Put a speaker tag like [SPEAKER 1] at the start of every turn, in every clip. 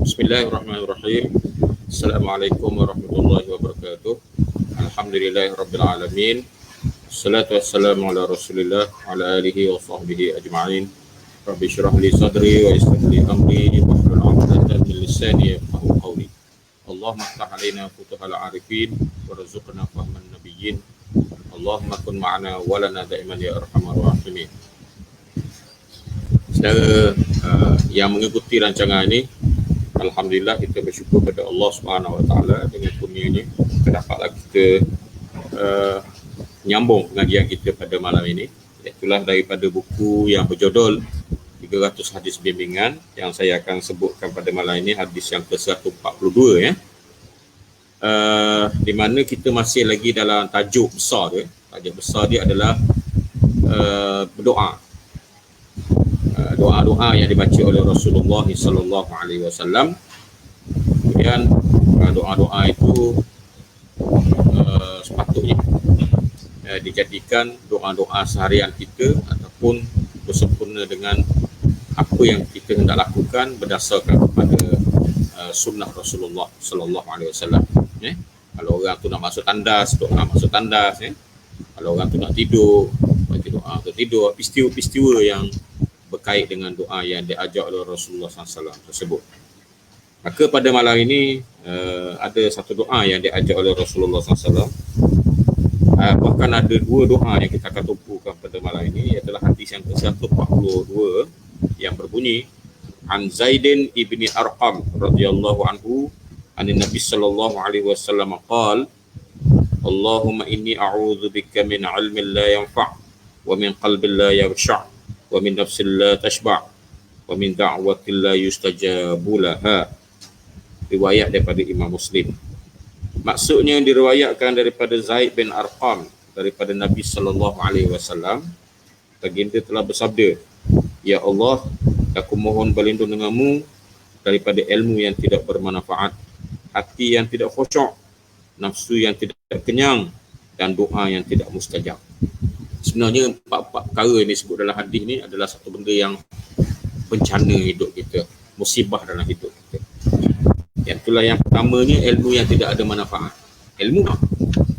[SPEAKER 1] Bismillahirrahmanirrahim. Assalamualaikum warahmatullahi wabarakatuh. Alhamdulillahirabbil alamin. Wassalatu wassalamu ala Rasulillah wa ala alihi wa sahbihi ajma'in. Rabbi shrah li sadri wa yassir li amri wahlul 'uqdatam min lisani yafqahu qawli. Allahumma iftah 'alaina futuhal 'arifin warzuqna fahman nabiyyin. Allahumma kun ma'ana wa lana da'iman ya arhamar rahimin. Saudara yang mengikuti rancangan ini, alhamdulillah kita bersyukur kepada Allah Subhanahu Wa Taala dengan kurnia-Nya dapatlah kita menyambung pengajian kita pada malam ini. Itulah daripada buku yang berjudul 300 hadis bimbingan yang saya akan sebutkan pada malam ini, hadis yang ke-142 ya. Di mana kita masih lagi dalam tajuk besar dia. Tajuk besar dia adalah berdoa. Doa-doa yang dibaca oleh Rasulullah sallallahu alaihi wasallam. Kemudian doa-doa itu sepatutnya dijadikan doa-doa seharian kita ataupun bersempurna dengan apa yang kita hendak lakukan berdasarkan kepada sunnah Rasulullah sallallahu alaihi wasallam. Kalau orang tu nak masuk tandas, doa masuk tandas ya. Kalau orang tu nak tidur, baca doa untuk tidur. Peristiwa-peristiwa yang berkait dengan doa yang diajar oleh Rasulullah SAW tersebut. Maka pada malam ini ada satu doa yang diajar oleh Rasulullah SAW. Bahkan ada dua doa yang kita akan tumpukan pada malam ini, iaitu hadis yang ke-142 yang berbunyi An Zaidin ibni Arqam radhiyallahu anhu anin Nabi sallallahu alaihi wasallam qala Allahumma inni a'udzubika min 'ilmin la yanfa' wa min qalbin la yakhsha' wa min nafsin la tashba' wa min da'watin la yustajabu laha. Riwayat daripada Imam Muslim. Maksudnya diriwayatkan daripada Zaid bin Arqam daripada Nabi sallallahu alaihi wasallam, baginda telah bersabda, ya Allah, aku mohon berlindung denganmu daripada ilmu yang tidak bermanfaat, hati yang tidak khusyuk, nafsu yang tidak kenyang, dan doa yang tidak mustajab. Sebenarnya empat perkara yang disebut dalam hadis ni adalah satu benda yang bencana hidup kita, musibah dalam hidup kita. Yang itulah yang pertamanya, ilmu yang tidak ada manfaat. Ilmu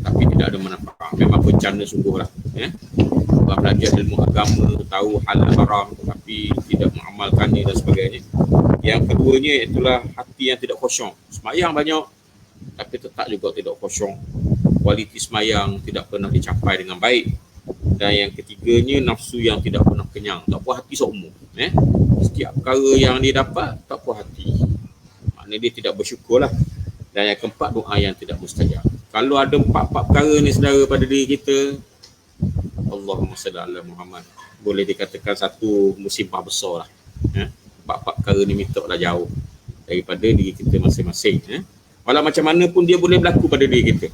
[SPEAKER 1] tapi tidak ada manfaat, memang bencana sungguh lah ya. Orang belajar ilmu agama, tahu halal haram tapi tidak mengamalkannya dan sebagainya. Yang keduanya itulah hati yang tidak khusyuk. Semayang banyak tapi tetap juga tidak khusyuk. Kualiti semayang tidak pernah dicapai dengan baik. Dan yang ketiganya, nafsu yang tidak pernah kenyang, tak puas hati seumur. Setiap perkara yang dia dapat, tak puas hati. Maknanya dia tidak bersyukur lah. Dan yang keempat, doa yang tidak mustajab. Kalau ada empat-empat perkara ni saudara pada diri kita, Allahumma salli ala Muhammad, boleh dikatakan satu musibah besar lah. Empat-empat perkara ni minta lah jauh daripada diri kita masing-masing. Walau macam mana pun dia boleh berlaku pada diri kita.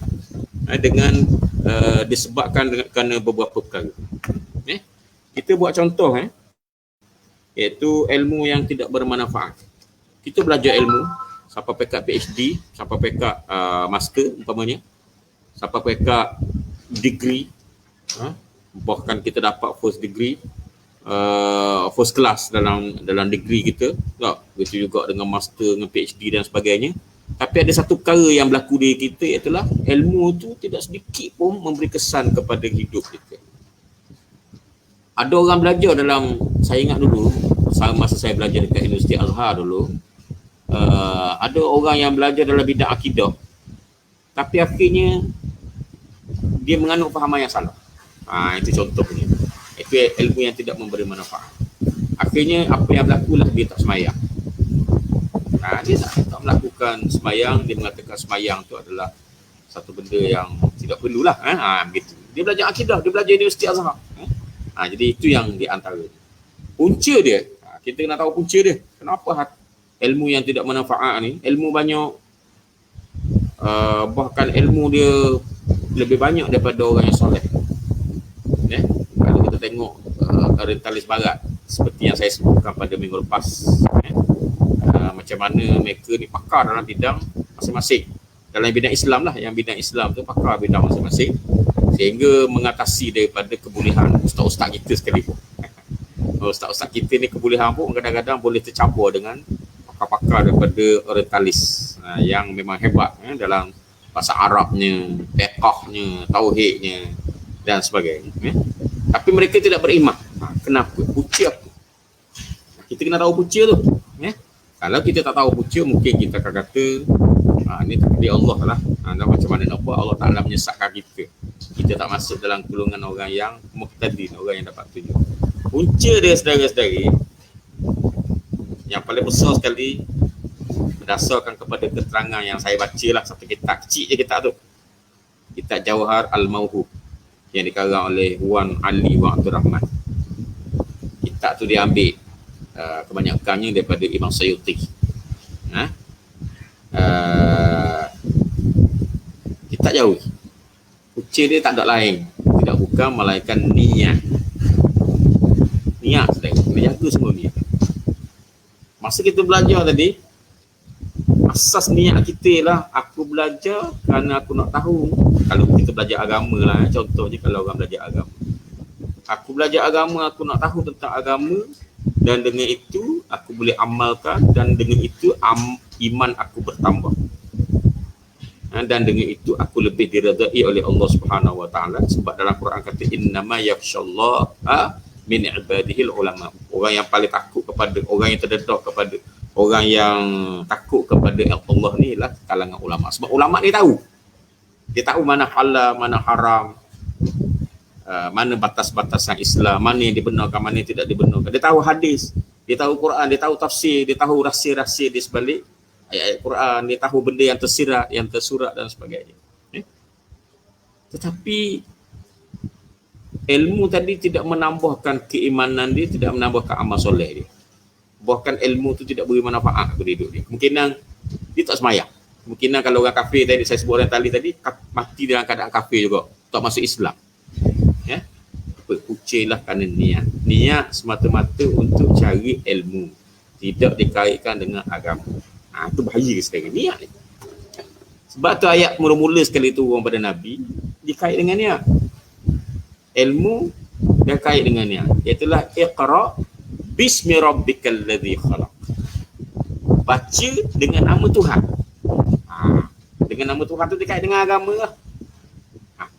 [SPEAKER 1] Dengan disebabkan kerana beberapa perkara. Kita buat contoh iaitu ilmu yang tidak bermanfaat. Kita belajar ilmu sampai pekat PhD, sampai pekat master umpamanya, sampai pekat degree, bahkan kita dapat first degree, first class dalam degree kita. Begitu juga dengan master, dengan PhD dan sebagainya. Tapi ada satu perkara yang berlaku di kita, iaitulah ilmu tu tidak sedikit pun memberi kesan kepada hidup kita. Ada orang belajar dalam, saya ingat dulu, masa saya belajar dekat Universiti Azhar dulu, ada orang yang belajar dalam bidang akidah, tapi akhirnya dia menganut fahaman yang salah. Itu contohnya. Itu ilmu yang tidak memberi manfaat. Akhirnya apa yang berlaku lah, dia tak semayang. Dia tak melakukan semayang, dia mengatakan semayang tu adalah satu benda yang tidak perlulah. Begitu. Dia belajar akidah, dia belajar di Universiti Azhar. Jadi itu yang di antara punca dia. Kita nak tahu punca dia. Kenapa ilmu yang tidak manfaat ni, ilmu banyak, bahkan ilmu dia lebih banyak daripada orang yang soleh. Kalau kita tengok orientalis barat, seperti yang saya sebutkan pada minggu lepas, macam mana mereka ni pakar dalam bidang masing-masing. Dalam bidang Islam lah, yang bidang Islam tu pakar bidang masing-masing, sehingga mengatasi daripada kebolehan ustaz-ustaz kita sekalipun. Ustaz-ustaz kita ni kebolehan pun kadang-kadang boleh tercampur dengan pakar-pakar daripada orientalis yang memang hebat dalam bahasa Arabnya, fiqhnya, tauhidnya dan sebagainya. Tapi mereka tidak beriman. Kenapa? Punca apa? Kita kena tahu punca tu. Kalau kita tak tahu punca, mungkin kita akan kata ni takdir Allah lah. Dan macam mana nak buat, Allah Ta'ala menyesatkan kita. Kita tak masuk dalam golongan orang yang muqtadin, orang yang dapat tunjuk. Punca dia saudara-saudari, yang paling besar sekali berdasarkan kepada keterangan yang saya baca lah, satu kitab kecil je kitab tu, kitab Jawhar Al-Mauhub yang dikarang oleh Wan Ali wa Abdul Rahman. Kitab tu diambil kebanyakannya daripada Imam Suyuti. Kitab jauh, punca dia tak ada lain, tidak bukan melainkan niat. Niat saudara, kena jaga semua niat. Masa kita belajar tadi, asas niat kita lah, aku belajar kerana aku nak tahu. Kalau kita belajar agama lah, contohnya kalau orang belajar agama, aku belajar agama, aku nak tahu tentang agama, dan dengan itu aku boleh amalkan, dan dengan itu iman aku bertambah, dan dengan itu aku lebih diredai oleh Allah Subhanahu Wa Taala. Sebab dalam Quran kata innama yakhshallaha min ibadihil ulama. Orang yang paling takut kepada, orang yang terdedah kepada, orang yang takut kepada Allah ni lah kalangan ulama. Sebab ulama ni tahu, dia tahu mana halal, mana haram, mana batas-batasan Islam, mana yang dibenarkan, mana yang tidak dibenarkan. Dia tahu hadis, dia tahu Quran, dia tahu tafsir, dia tahu rahsia-rahsia di sebalik ayat-ayat Quran, dia tahu benda yang tersirat, yang tersurat dan sebagainya. Tetapi ilmu tadi tidak menambahkan keimanan dia, tidak menambahkan amal soleh dia. Bahkan ilmu tu tidak beri manfaat kepada hidup dia. Kemungkinan dia tak semayang. Kemungkinan kalau orang kafir tadi, saya sebut orang tadi mati dalam keadaan kafir juga, tak masuk Islam. Ucailah kerana niat. Niat semata-mata untuk cari ilmu, tidak dikaitkan dengan agama. Itu bahaya sekali niat ni. Sebab tu ayat mula-mula sekali tu orang pada Nabi dikait dengan niat. Ilmu dan kait dengan niat, iaitulah iqra bismi rabbikal ladzi khalaq. Baca dengan nama Tuhan. Dengan nama Tuhan tu dikait dengan agama lah.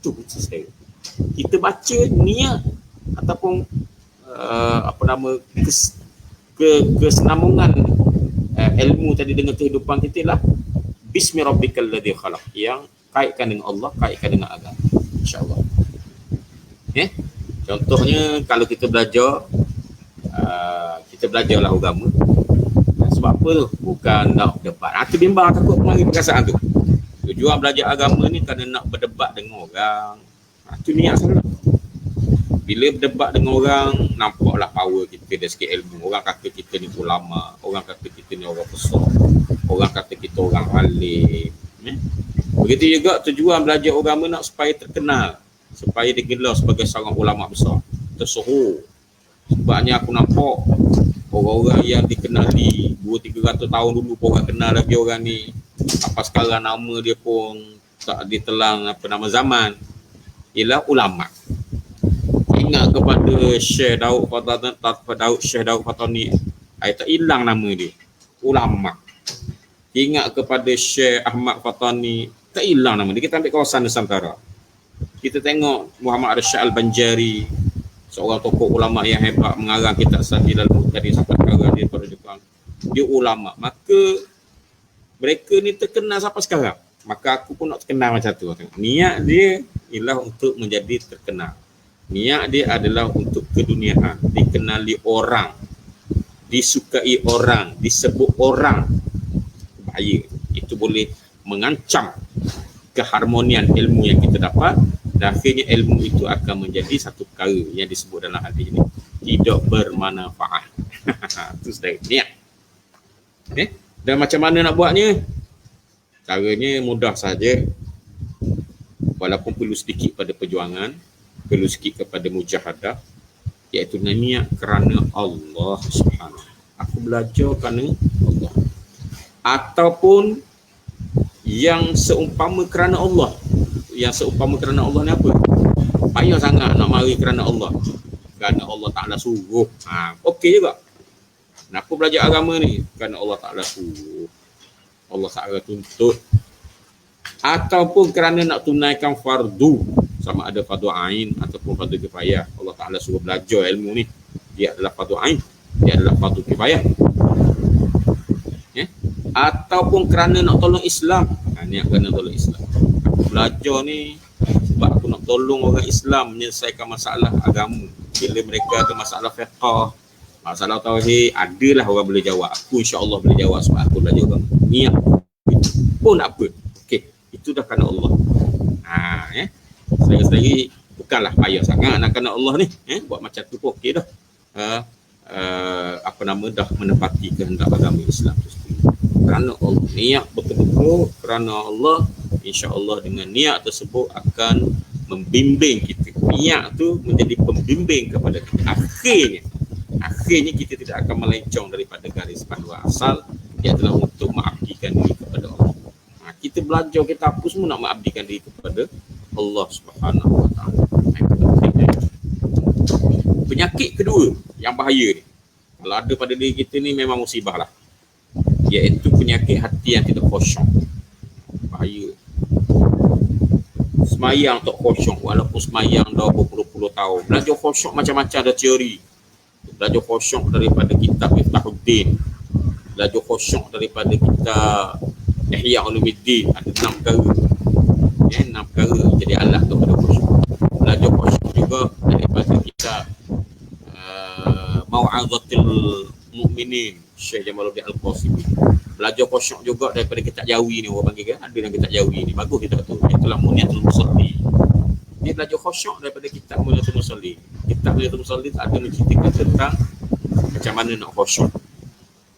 [SPEAKER 1] Tu saya. Kita baca niat ataupun kesenambungan ilmu tadi dengan kehidupan kita lah bismi rabbikal ladzi khalaq, yang kaitkan dengan Allah, kaitkan dengan agama, insya-Allah. Contohnya kalau kita belajar, kita belajarlah agama. Sebab apa tu? Bukan nak berdebat. Itu bimbang takut mengalami perasaan tu. Tujuan belajar agama ni kerana nak berdebat dengan orang. Itu niat salah. Bila berdebat dengan orang, nampaklah power kita dari segi ilmu. Orang kata kita ni ulama, orang kata kita ni orang besar, orang kata kita orang alim. Begitu juga tujuan belajar agama nak supaya terkenal, supaya digelar sebagai seorang ulama besar, tersohor. Sebabnya aku nampak orang-orang yang dikenali 200-300 tahun dulu pun orang kenal lagi orang ni. Apa sekarang nama dia pun tak ditelang nama zaman. Ialah ulama. Ingat kepada Syekh Daud Fatani, tak hilang nama dia. Ulama. Ingat kepada Syekh Ahmad Fatani, tak hilang nama dia. Kita ambil kawasan Nusantara, kita tengok Muhammad Arsyad Al-Banjari, seorang tokoh ulama yang hebat, mengarang kitab Sabilal Muhtadi sampai sekarang dia pada Jepang. Dia ulama. Maka mereka ni terkenal sampai sekarang. Maka aku pun nak terkenal macam tu. Niat dia ialah untuk menjadi terkenal. Niat dia adalah untuk keduniaan, dikenali orang, disukai orang, disebut orang. Bahaya. Itu boleh mengancam keharmonian ilmu yang kita dapat, dan akhirnya ilmu itu akan menjadi satu perkara yang disebut dalam hadis ini tidak bermanfaat. Itu sudah niat. Dan macam mana nak buatnya? Caranya mudah saja. Walaupun perlu sedikit pada perjuangan, perlu sikit kepada mujahadah, iaitu niat kerana Allah Subhanahu. Aku belajar kerana Allah. Ataupun yang seumpama kerana Allah. Yang seumpama kerana Allah ni apa? Payah sangat nak mari kerana Allah. Kerana Allah Ta'ala suruh. Okey juga. Kenapa belajar agama ni? Kerana Allah Ta'ala suruh, Allah Ta'ala tuntut, ataupun kerana nak tunaikan fardu, sama ada fardu ain ataupun fardu kifayah. Allah Ta'ala suruh belajar ilmu ni. Dia adalah fardu ain, dia adalah fardu kifayah. Ataupun kerana nak tolong Islam. Niat kerana tolong Islam. Aku belajar ni sebab aku nak tolong orang Islam menyelesaikan masalah agama. Bila mereka ada masalah fiqh, masalah tauhid, adalah orang boleh jawab. Aku insya-Allah boleh jawab sebab aku belajar agama. Niat pun apa. Okey, itu dah kerana Allah. Sedari bukanlah payah sangat nak kerana Allah ni. Buat macam tu pun okey dah. Dah menepati kehendak agama Islam tu sendiri. Kerana Allah, niat betul-betul kerana Allah, insya-Allah dengan niat tersebut akan membimbing kita. Niat tu menjadi pembimbing kepada kita. Akhirnya kita tidak akan melencong daripada garis panduan asal, iaitu untuk mengabdikan diri kepada Allah. Kita belajar, kita apa semua nak mengabdikan diri kepada Allah Subhanahu Wa Taala. Penyakit kedua yang bahaya ni, kalau ada pada diri kita ni memang musibah lah, iaitu penyakit hati yang tidak khusyuk. Bahaya. Semayang tak khusyuk, walaupun semayang dah berpuluh-puluh tahun. Belajar khusyuk macam-macam, ada teori. Belajar khusyuk daripada kitab Miftahuddin, belajar khusyuk daripada kitab Ihya Ulumuddin, ada 6 perkara. 6 perkara jadi alat kepada khusyuk. Belajar khusyuk juga daripada kitab Mau'azatul Mu'minin Syekh Jamaluddin Al-Qasimi. Belajar khusyuk juga daripada kitab Jawi ni, orang panggil kan, ada dalam kitab Jawi ni, bagus kitab tu, itulah Muniatul Musalli. Dia belajar khusyuk daripada kitab Muniatul Musalli. Kitab Muniatul Musalli ada menceritakan tentang macam mana nak khusyuk.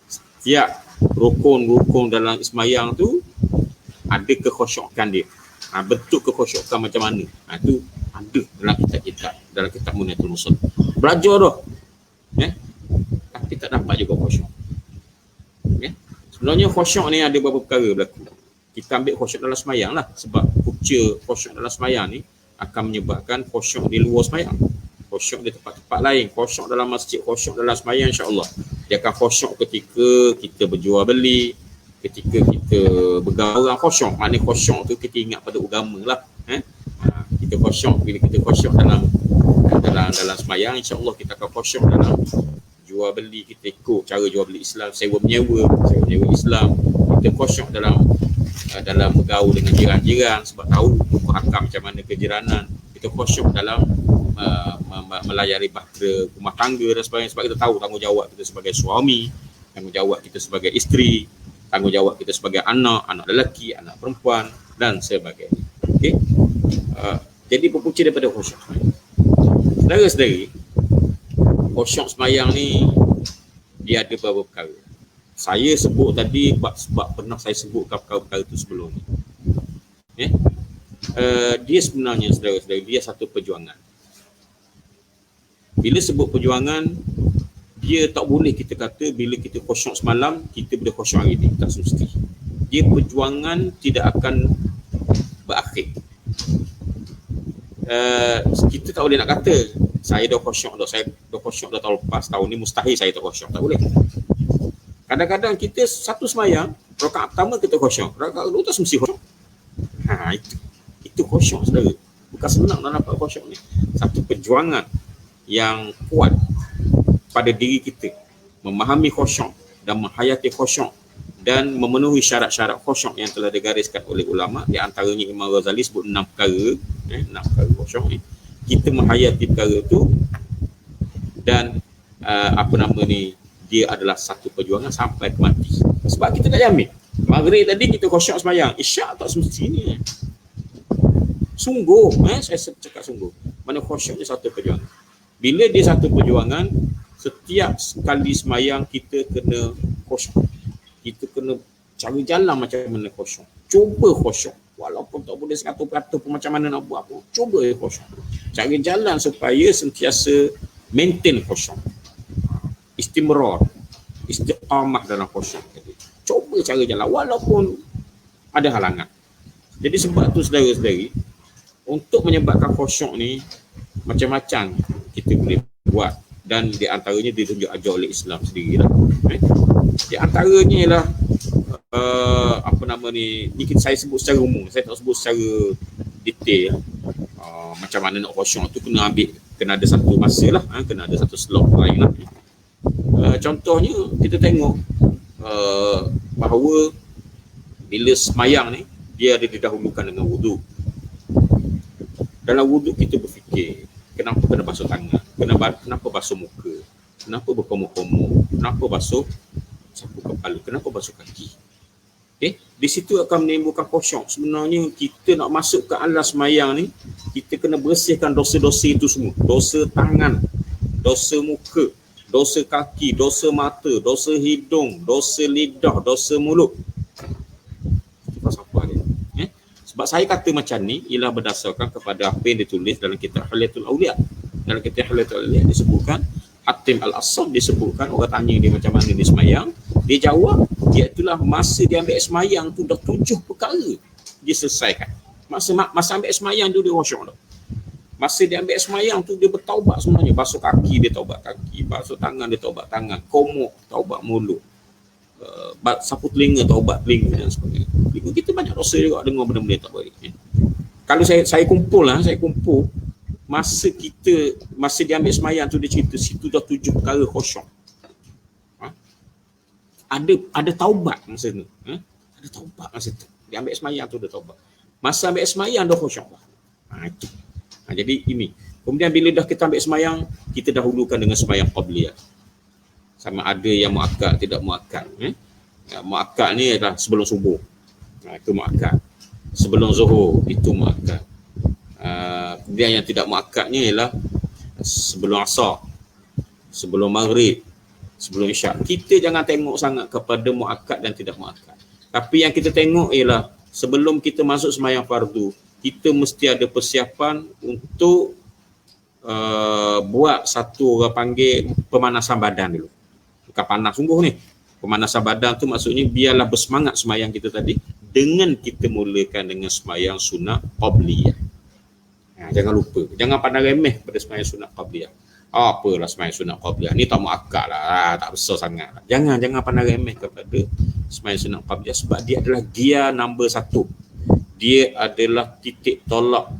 [SPEAKER 1] Setiap rukun-rukun dalam ismayang tu ada kekhusyukan dia. Bentuk kekhusyukan macam mana, itu ada dalam kitab-kitab, dalam kitab Muniatul Musalli. Belajar dah, tapi tak dapat juga khusyuk. Sebenarnya khusyuk ni ada beberapa perkara berlaku. Kita ambil khusyuk dalam semayang lah, sebab punca khusyuk dalam semayang ni akan menyebabkan khusyuk di luar semayang, khusyuk di tempat-tempat lain. Khusyuk dalam masjid, khusyuk dalam semayang, insya-Allah dia akan khusyuk ketika kita berjual beli, ketika kita bergaul. Khusyuk, maknanya khusyuk tu kita ingat pada agama lah. Kita khusyuk bila kita khusyuk dalam semayang, insya-Allah kita akan khusyuk dalam jual beli. Kita ikut cara jual beli Islam, sewa menyewa Islam. Kita khusyuk dalam bergaul dengan jiran-jiran sebab tahu hukum hakam macam mana kejiranan. Kita khusyuk dalam melayari bahtera rumah tangga dan sebagainya, sebab kita tahu tanggungjawab kita sebagai suami, tanggungjawab kita sebagai isteri, tanggungjawab kita sebagai anak lelaki, anak perempuan dan sebagainya. Okey. Jadi berpunca daripada khusyuk. Saudara-saudari, khusyuk semayang ni dia ada beberapa perkara. Saya sebut tadi sebab pernah saya sebutkan perkara-perkara itu sebelum ni. Dia sebenarnya, saudara-saudari, dia satu perjuangan. Bila sebut perjuangan, dia tak boleh kita kata bila kita khusyuk semalam, kita boleh khusyuk hari ni. Tak semesti. Dia perjuangan tidak akan berakhir. Kita tak boleh nak kata saya dah khusyuk dah tahun lepas, tahun ni mustahil saya tak khusyuk. Tak boleh. Kadang-kadang kita satu semayang, rakaat pertama kita khusyuk, rakaat kedua tak semesti khusyuk. Itu khusyuk, saudara. Bukan senang nak dapat khusyuk ni. Satu perjuangan yang kuat pada diri kita, memahami khusyuk dan menghayati khusyuk dan memenuhi syarat-syarat khusyuk yang telah digariskan oleh ulama. Di antaranya Imam Ghazali sebut 6 perkara, 6 perkara khusyuk ni. Kita menghayati perkara tu dan dia adalah satu perjuangan sampai ke mati. Sebab kita tak jamin. Maghrib tadi kita khusyuk semayang, isyak tak semestinya. Sungguh, saya cakap sungguh. Mana khusyuk dia satu perjuangan. Bila dia satu perjuangan, setiap sekali semayang kita kena khusyuk. Kita kena cari jalan macam mana khusyuk. Cuba khusyuk. Walaupun tak boleh 100% pun macam mana nak buat pun, cuba khusyuk. Cari jalan supaya sentiasa maintain khusyuk. Istimrar, istiqamah dalam khusyuk. Cuba cari jalan walaupun ada halangan. Jadi sebab tu saudara-saudari, untuk menyebabkan khusyuk ni macam-macam kita boleh buat. dan di antaranya ditunjuk ajar oleh Islam sendirilah. Di antaranya ialah apa nama ni saya sebut secara umum, saya tak sebut secara detail. Macam mana nak khusyuk tu kena ada satu masa lah, kena ada satu slot lain lah. Contohnya kita tengok bahawa bila semayang ni dia ada didahulukan dengan wuduk. Dalam wuduk kita berfikir, kenapa kena basuh tangan, kenapa basuh muka, kenapa berkomuk-komuk, kenapa basuh sapu kepala, kenapa basuh kaki. Okay? Di situ akan menimbulkan khusyuk. Sebenarnya kita nak masuk ke alas semayang ni, kita kena bersihkan dosa-dosa itu semua. Dosa tangan, dosa muka, dosa kaki, dosa mata, dosa hidung, dosa lidah, dosa mulut. Itu pasal apa dia? Sebab saya kata macam ni ialah berdasarkan kepada apa yang ditulis dalam kitab Hilyatul Auliya. Dalam kitab Hilyatul Auliya disebutkan, Hatim Al-Asad disebutkan, orang tanya dia macam mana dia semayang, dia jawab, iaitulah masa dia ambil semayang tu dah 7 perkara dia selesaikan. Masa ambil semayang tu dia khusyuk dah. Masa dia ambil semayang tu dia bertaubat semuanya. Basuh kaki dia taubat kaki, basuh tangan dia taubat tangan, komuk taubat mulut, sapu telinga taubat telinga dan sebagainya. Kita banyak dosa juga dengar benda-benda tak baik. Kalau saya kumpul masa dia ambil semayang tu dia cerita situ dah 7 perkara khusyuk. Ada taubat masa tu. Ada taubat masa tu. Dia ambil semayang tu dia taubat. Masa ambil semayang dah khusyuk lah. Itu. Jadi ini. Kemudian bila dah kita ambil semayang, kita dahulukan dengan semayang qabliyah. Sama ada yang muakkad, tidak muakkad. Muakkad ni adalah sebelum subuh. Itu muakkad. Sebelum zuhur, itu muakkad. Kemudian yang tidak muakkadnya ialah sebelum asar, sebelum maghrib, sebelum isyak. Kita jangan tengok sangat kepada muakkad dan tidak muakkad. Tapi yang kita tengok ialah sebelum kita masuk sembahyang fardu, kita mesti ada persiapan untuk buat satu orang panggil pemanasan badan dulu. Bukan panas sungguh ni. Pemanasan badan tu maksudnya biarlah bersemangat sembahyang kita tadi dengan kita mulakan dengan sembahyang sunat qabliyah. Jangan lupa. Jangan pandang remeh pada sembahyang sunat qabliyah. Apalah sembahyang sunat qabliyah. Ni tak muakkad lah. Tak besar sangat. Jangan pandang remeh kepada sembahyang sunat qabliyah sebab dia adalah gear number 1. Dia adalah titik tolak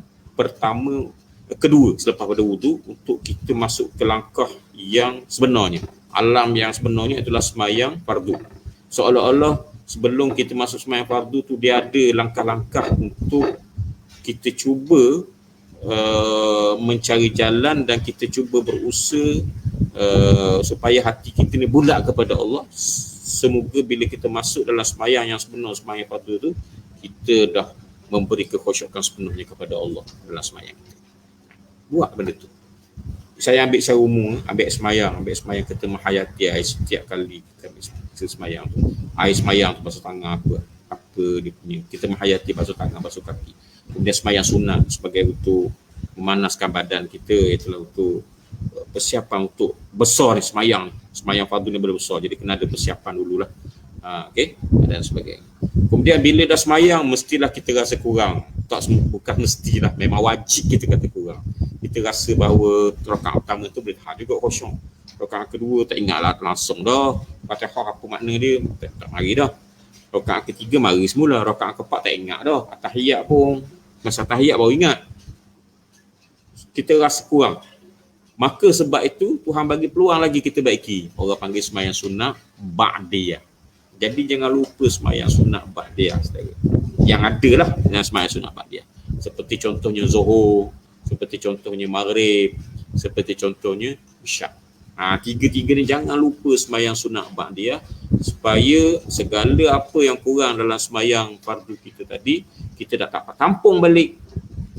[SPEAKER 1] kedua selepas pada wudu untuk kita masuk ke langkah yang sebenarnya. Alam yang sebenarnya itulah sembahyang fardu. Seolah-olah sebelum kita masuk sembahyang fardu tu dia ada langkah-langkah untuk kita cuba mencari jalan dan kita cuba berusaha supaya hati kita ni bulat kepada Allah. Semoga bila kita masuk dalam sembahyang yang sebenar, sembahyang fardu tu, kita dah memberi kekhusyukan sepenuhnya kepada Allah dalam sembahyang kita. Buat benda tu. Saya ambil secara umum, ambil semayang kita menghayati air setiap kali kita ambil semayang tu. Air semayang tu basuh tangan apa dia punya. Kita menghayati basuh tangan, basuh kaki. Kemudian semayang sunat sebagai untuk memanaskan badan kita, itulah untuk persiapan untuk besar ni semayang fardu ni boleh besar. Jadi kena ada persiapan dululah. Okey, dan sebagainya. Kemudian bila dah semayang mestilah kita rasa kurang. Bukan mestilah, memang wajib kita kata kurang. Kita rasa bahawa rakaat pertama tu boleh tahan juga khusyuk. Rakaat kedua tak ingatlah langsung dah. Fatihah apa makna dia, tak mari dah. Rakaat ketiga mari semula, rakaat keempat tak ingat dah. Tahiyat pun masa tahiyat baru ingat. Kita rasa kurang. Maka sebab itu Tuhan bagi peluang lagi kita baiki. Orang panggil sembahyang sunat ba'diyah. Jadi jangan lupa sembahyang sunat ba'diyah saudara. Yang ada lah dengan sembahyang sunat ba'diyah. Seperti contohnya zuhur, seperti contohnya maghrib, seperti contohnya isyak. Tiga-tiga ni jangan lupa sembahyang sunat ba'diyah supaya segala apa yang kurang dalam sembahyang fardu kita tadi kita dah dapat tampung balik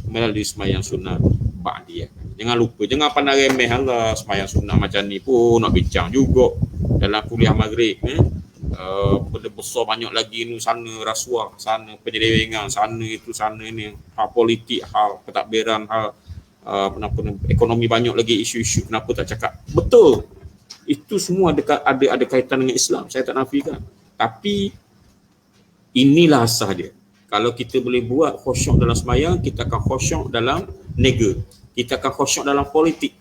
[SPEAKER 1] melalui sembahyang sunat ba'diyah. Jangan lupa, jangan pandang remeh lah sembahyang sunat macam ni pun nak bincang juga dalam kuliah maghrib. Benda besar banyak lagi ni, sana rasuah, sana penyelewengan, sana itu, sana ini, hal politik, hal pentadbiran, hal ekonomi, banyak lagi isu-isu. Kenapa tak cakap? Betul, itu semua ada kaitan dengan Islam, saya tak nafikan. Tapi inilah asas dia. Kalau kita boleh buat khusyuk dalam sembahyang, kita akan khusyuk dalam nega, kita akan khusyuk dalam politik.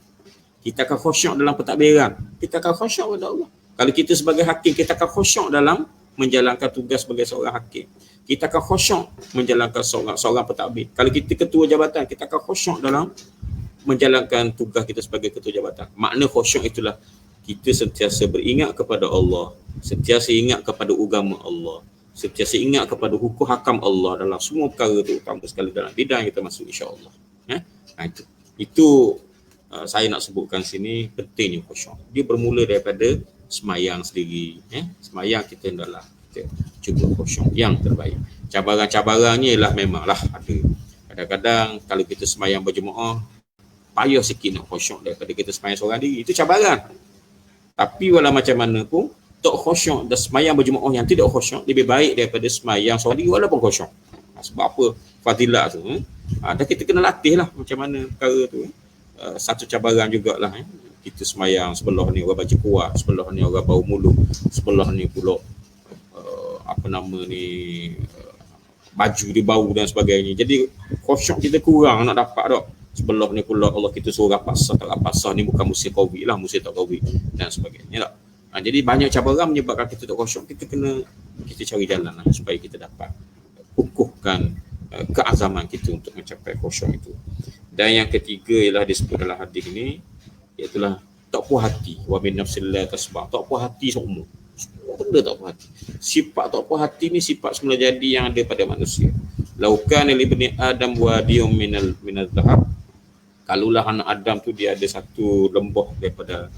[SPEAKER 1] Kita akan khusyuk dalam pentadbiran. Kita akan khusyuk kepada Allah. Kalau kita sebagai hakim, kita akan khusyuk dalam menjalankan tugas sebagai seorang hakim. Kita akan khusyuk menjalankan seorang pentadbir. Kalau kita ketua jabatan, kita akan khusyuk dalam menjalankan tugas kita sebagai ketua jabatan. Makna khusyuk itulah kita sentiasa beringat kepada Allah, sentiasa ingat kepada agama Allah, sentiasa ingat kepada hukum hakam Allah dalam semua perkara, terutama sekali dalam bidang kita masuk, insya-Allah. Itu saya nak sebutkan sini pentingnya khusyuk. Dia bermula daripada semayang sendiri. Semayang kita hendaklah kita cuba khusyuk yang terbaik. Cabaran-cabarannya ialah memanglah ada. Kadang-kadang kalau kita semayang berjemaah, payah sikit nak khusyuk daripada kita semayang seorang diri. Itu cabaran. Tapi walau macam mana pun, tak khusyuk dan semayang berjemaah yang tidak khusyuk lebih baik daripada semayang seorang diri walaupun khusyuk. Sebab apa? Fadilah tu. Dan kita kena latih lah macam mana perkara tu. Satu cabaran jugalah. Kita semayang sebelah ni orang baca kuat, sebelah ni orang bau mulut, sebelah ni pula baju dia bau dan sebagainya. Jadi khusyuk kita kurang nak dapat tak. Sebelah ni pula Allah kita suruh rapat sah, tak rapat sah, ni bukan musim Covid lah, musim tak Covid dan sebagainya tak. Jadi banyak cabaran menyebabkan kita tak khusyuk. Kita cari jalan lah supaya kita dapat kukuhkan keazaman kita untuk mencapai khusyuk itu. Dan yang ketiga ialah disebut dalam hadis ini, iaitulah tak puas hati. Wa min nafsillah tasbah. Tak puas hati semua. Semua benda tak puas hati. Sifat tak puas hati ni sifat semula jadi yang ada pada manusia. Laukan li ibni Adam wadiyum minal dhahab. Kalaulah anak Adam tu dia ada satu lembah daripada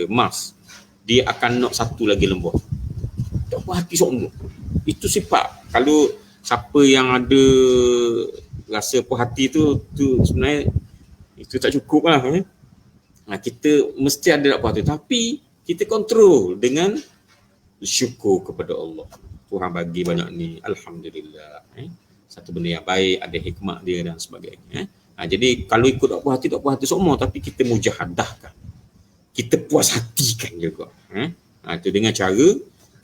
[SPEAKER 1] emas, dia akan nak satu lagi lembah. Tak puas hati semua. Itu sifat. Kalau siapa yang ada rasa puas hati tu sebenarnya itu tak cukup lah. Kita mesti ada nak puas hati, tapi kita kontrol dengan syukur kepada Allah. Tuhan bagi banyak ni, alhamdulillah. Satu benda yang baik, ada hikmah dia dan sebagainya. Jadi kalau ikut tak puas hati semua, tapi kita mujahadahkan, kita puas hatikan juga. Itu dengan cara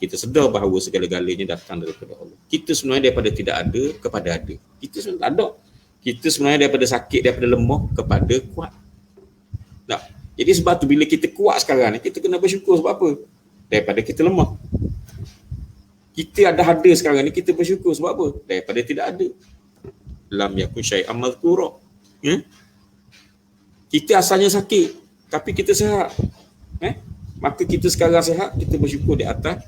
[SPEAKER 1] kita sedar bahawa segala-galanya datang daripada Allah. Kita sebenarnya daripada tidak ada kepada ada. Kita sebenarnya tak ada. Kita sebenarnya daripada sakit, daripada lemah kepada kuat. Tak. Jadi sebab tu bila kita kuat sekarang ni, kita kena bersyukur sebab apa? Daripada kita lemah. Kita ada sekarang ni, kita bersyukur sebab apa? Daripada tidak ada. Lam yakun syai'an mazkura. Kita asalnya sakit, tapi kita sihat. Maka kita sekarang sihat, kita bersyukur di atas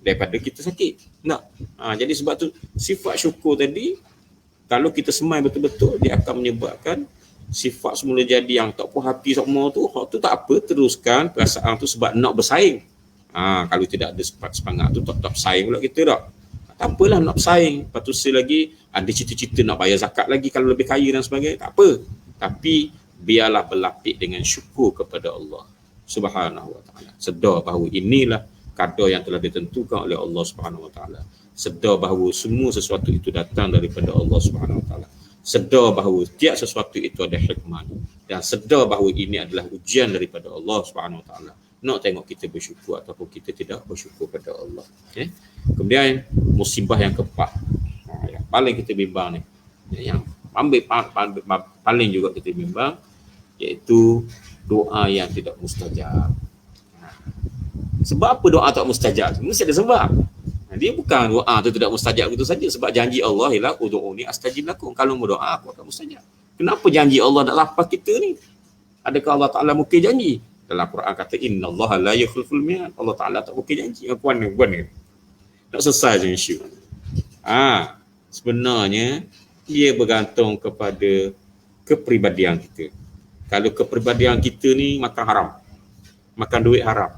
[SPEAKER 1] daripada kita sakit. Jadi sebab tu sifat syukur tadi, kalau kita semai betul-betul, dia akan menyebabkan sifat semula jadi yang tak puas hati semua tu, tak apa, teruskan perasaan tu sebab nak bersaing. Kalau tidak ada semangat tu, tak bersaing pula kita tak. Tak apalah nak bersaing. Lepas tu lagi ada cita-cita nak bayar zakat lagi kalau lebih kaya dan sebagainya. Tak apa. Tapi biarlah berlapik dengan syukur kepada Allah Subhanahu Wa Taala. Sedar bahawa inilah kadar yang telah ditentukan oleh Allah Subhanahu Wa Taala. Sedar bahawa semua sesuatu itu datang daripada Allah Subhanahu Wa Taala. Sedar bahawa tiap sesuatu itu ada hikmah, dan sedar bahawa ini adalah ujian daripada Allah Subhanahu Wa Taala. Nak tengok kita bersyukur ataupun kita tidak bersyukur pada Allah. Kemudian musibah yang keempat, yang paling kita bimbang ni, yang paling juga kita bimbang, iaitu doa yang tidak mustajab. Sebab apa doa tak mustajab? Mesti ada sebab. Dia bukan doa tu tidak mustajab begitu saja, sebab janji Allah ialah ud'uni astajib lakum. Kalau berdoa aku akan mustajab. Kenapa janji Allah nak lapar kita ni? Adakah Allah Taala mungkin janji? Dalam Quran kata innallaha la yukhliful mi'ad. Allah Taala tak mungkin janji. Puan ni. Nak selesai je isu. Sebenarnya dia bergantung kepada kepribadian kita. Kalau kepribadian kita ni makan haram, makan duit haram,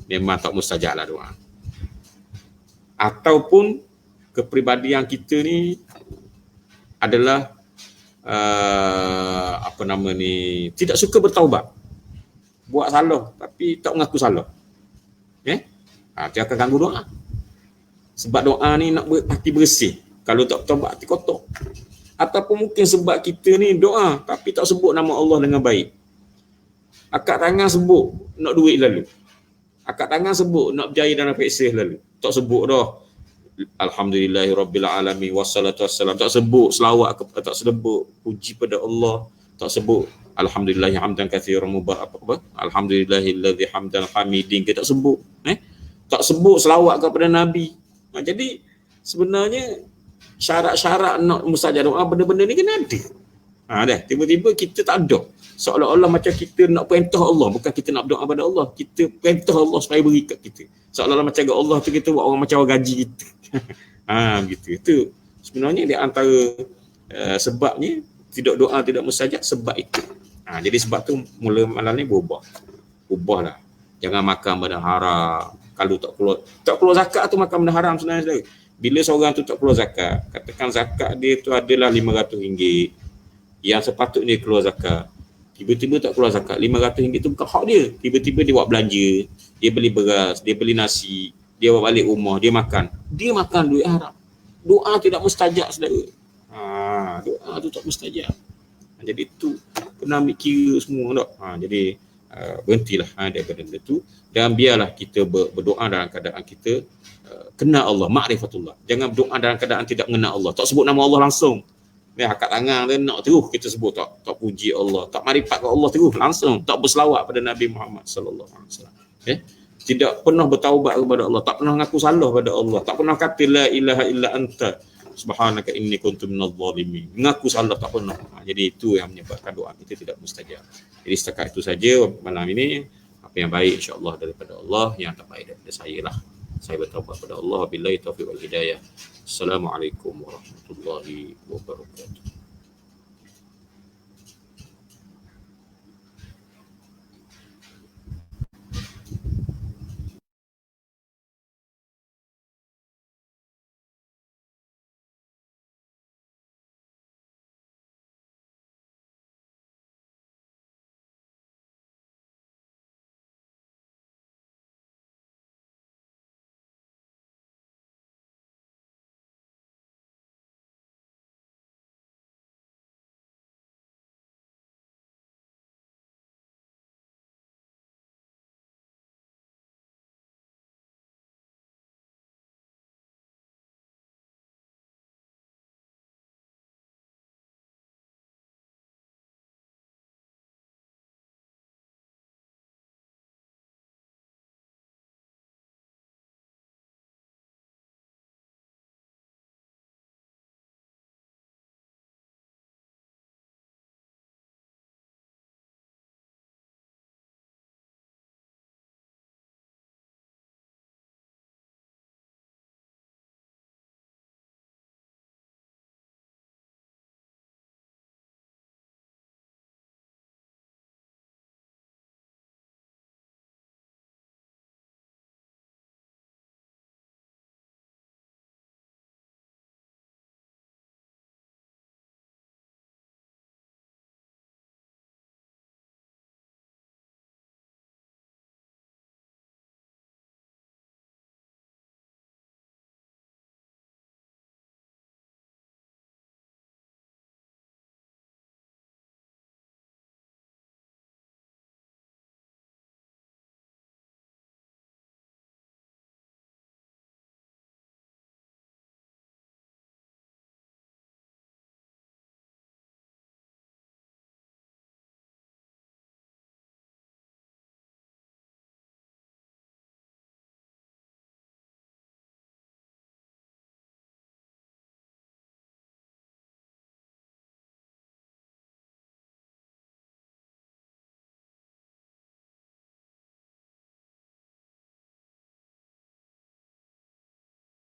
[SPEAKER 1] memang tak mustajab lah doa. Ataupun kepribadian kita ni adalah tidak suka bertaubat, buat salah tapi tak mengaku salah, dia akan ganggu doa. Sebab doa ni nak hati bersih. Kalau tak taubat, hati kotor. Ataupun mungkin sebab kita ni doa tapi tak sebut nama Allah dengan baik. Akad tangan sebut nak duit lalu, akad tangan sebut nak berjaya dalam fikir lalu, tak sebut dah alhamdulillahirabbil alamin wassalatu wassalam, tak sebut selawat, tak sebut puji pada Allah, Tak sebut alhamdulillah hamdan katsiran mubarak apa? Alhamdulillahilladzi hamdan hamidin, kita tak sebut. Tak sebut selawat kepada Nabi. Jadi sebenarnya syarat-syarat nak mustajab doa benda-benda ni kena ada. Dah tiba-tiba kita tak ada. Seolah-olah macam kita nak perintah Allah, bukan kita nak berdoa pada Allah. Kita perintah Allah supaya beri kat kita. Seolah-olah macam Allah tu kita buat orang macam orang gaji kita. Begitu. Itu sebenarnya di antara sebabnya tidak doa tidak mustajab sebab itu. Jadi sebab tu mula malam ni ubahlah. Jangan makan benda haram. Kalau tak keluar zakat tu makan benda haram sebenarnya, saudara. Bila seorang tu tak keluar zakat, katakan zakat dia tu adalah RM500 yang sepatutnya keluar zakat, tiba-tiba tak keluar zakat, RM500 tu bukan hak dia. Tiba-tiba dia buat belanja, dia beli beras, dia beli nasi, dia bawa balik rumah, dia makan duit haram. Doa tidak mustajab, saudara. Doa tu tak mustajab. Jadi tu kena ambil kira semua tak. Jadi berhentilah daripada benda tu, dan biarlah kita berdoa dalam keadaan kita kenal Allah, ma'rifatullah. Jangan berdoa dalam keadaan tidak mengenal Allah. Tak sebut nama Allah langsung. Ni angkat tangan dia nak terus kita sebut, tak puji Allah, tak marifat ke Allah terus langsung, tak berselawat pada Nabi Muhammad sallallahu alaihi wasallam. Tidak pernah bertaubat kepada Allah, tak pernah mengaku salah pada Allah, tak pernah kata la ilaha illa anta subhanaka inni kuntu minadh dhalimin. Mengaku salah tak pernah. Jadi itu yang menyebabkan doa kita tidak mustajab. Jadi setakat itu saja malam ini. Apa yang baik insya-Allah daripada Allah, yang tak baik daripada saya lah. Saya bertaubat kepada Allah. Billahi taufiq wal hidayah. Assalamualaikum warahmatullahi wabarakatuh.